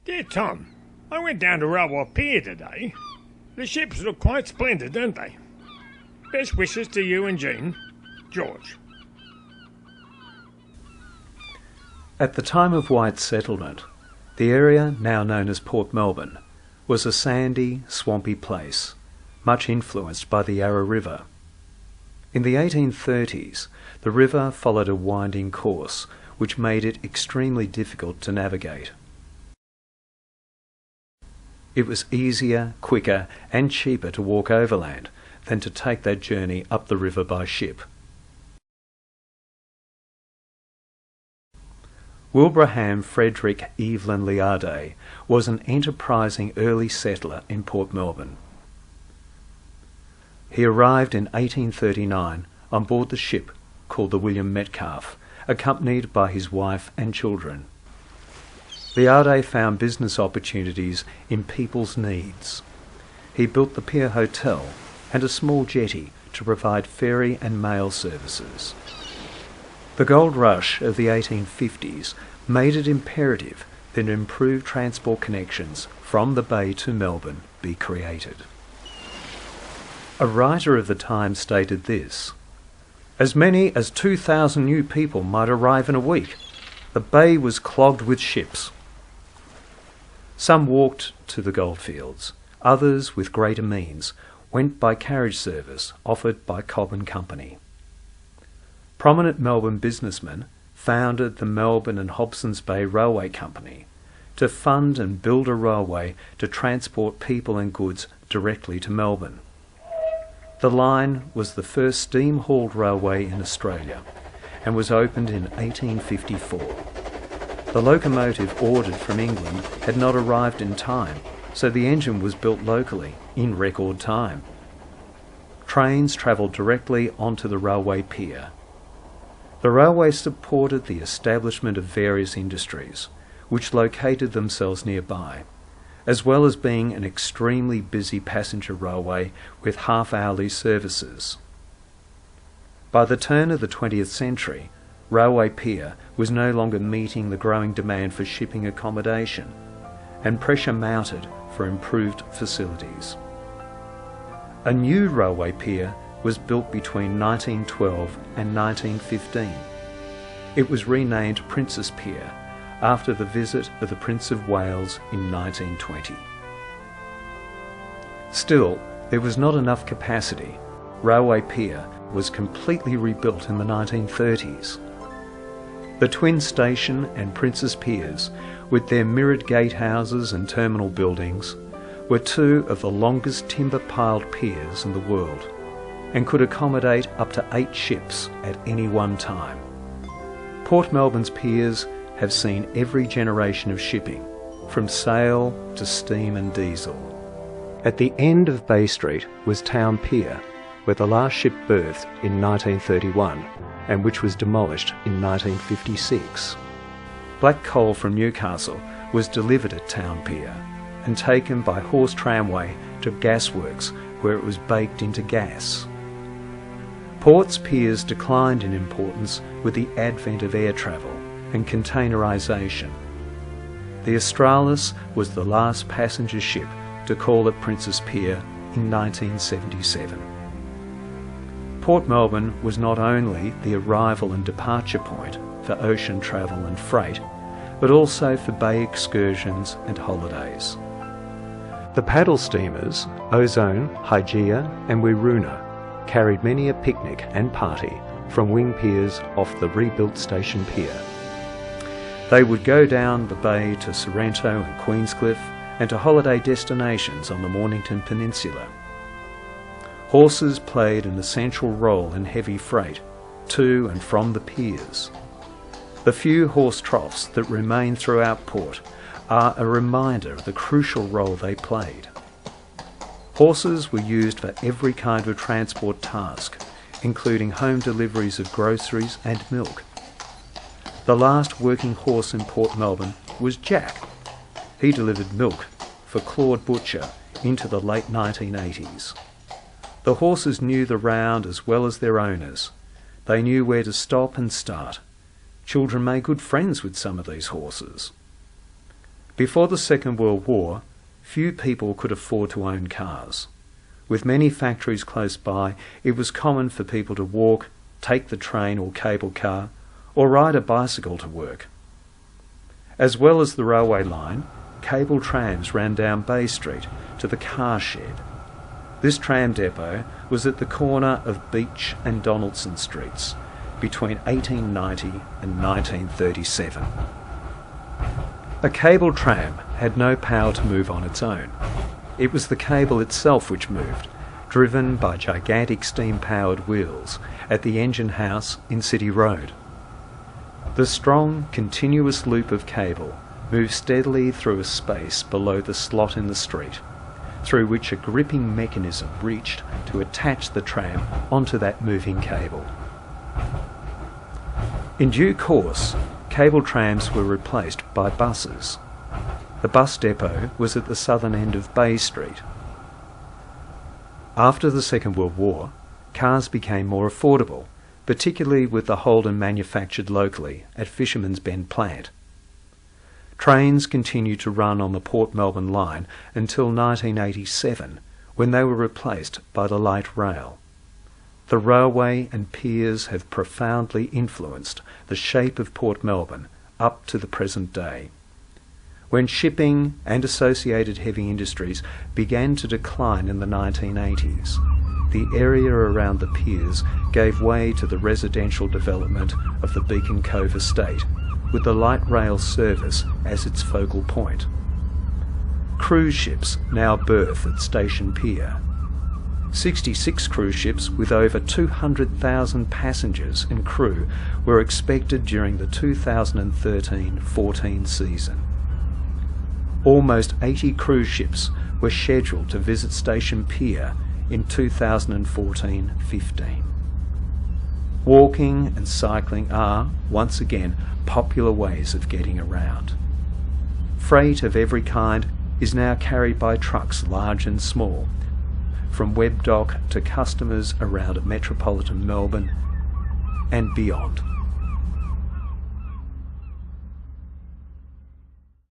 Dear Tom, I went down to Railway Pier today. The ships look quite splendid, don't they? Best wishes to you and Jean. George. At the time of white settlement, the area now known as Port Melbourne was a sandy, swampy place, much influenced by the Yarra River. In the 1830s, the river followed a winding course, which made it extremely difficult to navigate. It was easier, quicker and cheaper to walk overland than to take that journey up the river by ship. Wilbraham Frederick Evelyn Liardet was an enterprising early settler in Port Melbourne. He arrived in 1839 on board the ship called the William Metcalfe, accompanied by his wife and children. Liardet found business opportunities in people's needs. He built the Pier Hotel and a small jetty to provide ferry and mail services. The gold rush of the 1850s made it imperative that improved transport connections from the bay to Melbourne be created. A writer of the time stated this: "As many as 2,000 new people might arrive in a week. The bay was clogged with ships." Some walked to the goldfields. Others, with greater means, went by carriage service offered by Cobb and Company. Prominent Melbourne businessmen founded the Melbourne and Hobsons Bay Railway Company to fund and build a railway to transport people and goods directly to Melbourne. The line was the first steam-hauled railway in Australia and was opened in 1854. The locomotive ordered from England had not arrived in time, so the engine was built locally in record time. Trains travelled directly onto the railway pier. The railway supported the establishment of various industries, which located themselves nearby, as well as being an extremely busy passenger railway with half-hourly services. By the turn of the 20th century, Railway Pier was no longer meeting the growing demand for shipping accommodation, and pressure mounted for improved facilities. A new railway pier was built between 1912 and 1915. It was renamed Prince's Pier after the visit of the Prince of Wales in 1920. Still, there was not enough capacity. Railway Pier was completely rebuilt in the 1930s. The Twin Station and Prince's Piers, with their mirrored gatehouses and terminal buildings, were two of the longest timber-piled piers in the world, and could accommodate up to 8 ships at any one time. Port Melbourne's piers have seen every generation of shipping, from sail to steam and diesel. At the end of Bay Street was Town Pier, where the last ship berthed in 1931 and which was demolished in 1956. Black coal from Newcastle was delivered at Town Pier and taken by horse tramway to gasworks, where it was baked into gas. Ports' piers declined in importance with the advent of air travel and containerisation. The Australis was the last passenger ship to call at Prince's Pier in 1977. Port Melbourne was not only the arrival and departure point for ocean travel and freight, but also for bay excursions and holidays. The paddle steamers Ozone, Hygeia and Wiruna carried many a picnic and party from wing piers off the rebuilt Station Pier. They would go down the bay to Sorrento and Queenscliff and to holiday destinations on the Mornington Peninsula. Horses played an essential role in heavy freight to and from the piers. The few horse troughs that remain throughout port are a reminder of the crucial role they played. Horses were used for every kind of transport task, including home deliveries of groceries and milk. The last working horse in Port Melbourne was Jack. He delivered milk for Claude Butcher into the late 1980s. The horses knew the round as well as their owners. They knew where to stop and start. Children made good friends with some of these horses. Before the Second World War, few people could afford to own cars. With many factories close by, it was common for people to walk, take the train or cable car, or ride a bicycle to work. As well as the railway line, cable trams ran down Bay Street to the car shed. This tram depot was at the corner of Beach and Donaldson Streets between 1890 and 1937. A cable tram had no power to move on its own. It was the cable itself which moved, driven by gigantic steam-powered wheels at the engine house in City Road. The strong, continuous loop of cable moved steadily through a space below the slot in the street, through which a gripping mechanism reached to attach the tram onto that moving cable. In due course, cable trams were replaced by buses. The bus depot was at the southern end of Bay Street. After the Second World War, cars became more affordable, particularly with the Holden manufactured locally at Fisherman's Bend plant. Trains continued to run on the Port Melbourne line until 1987, when they were replaced by the light rail. The railway and piers have profoundly influenced the shape of Port Melbourne up to the present day. When shipping and associated heavy industries began to decline in the 1980s, the area around the piers gave way to the residential development of the Beacon Cove estate, with the light rail service as its focal point. Cruise ships now berth at Station Pier. 66 cruise ships with over 200,000 passengers and crew were expected during the 2013-14 season. Almost 80 cruise ships were scheduled to visit Station Pier in 2014-15. Walking and cycling are, once again, popular ways of getting around. Freight of every kind is now carried by trucks large and small, from web dock to customers around metropolitan Melbourne and beyond.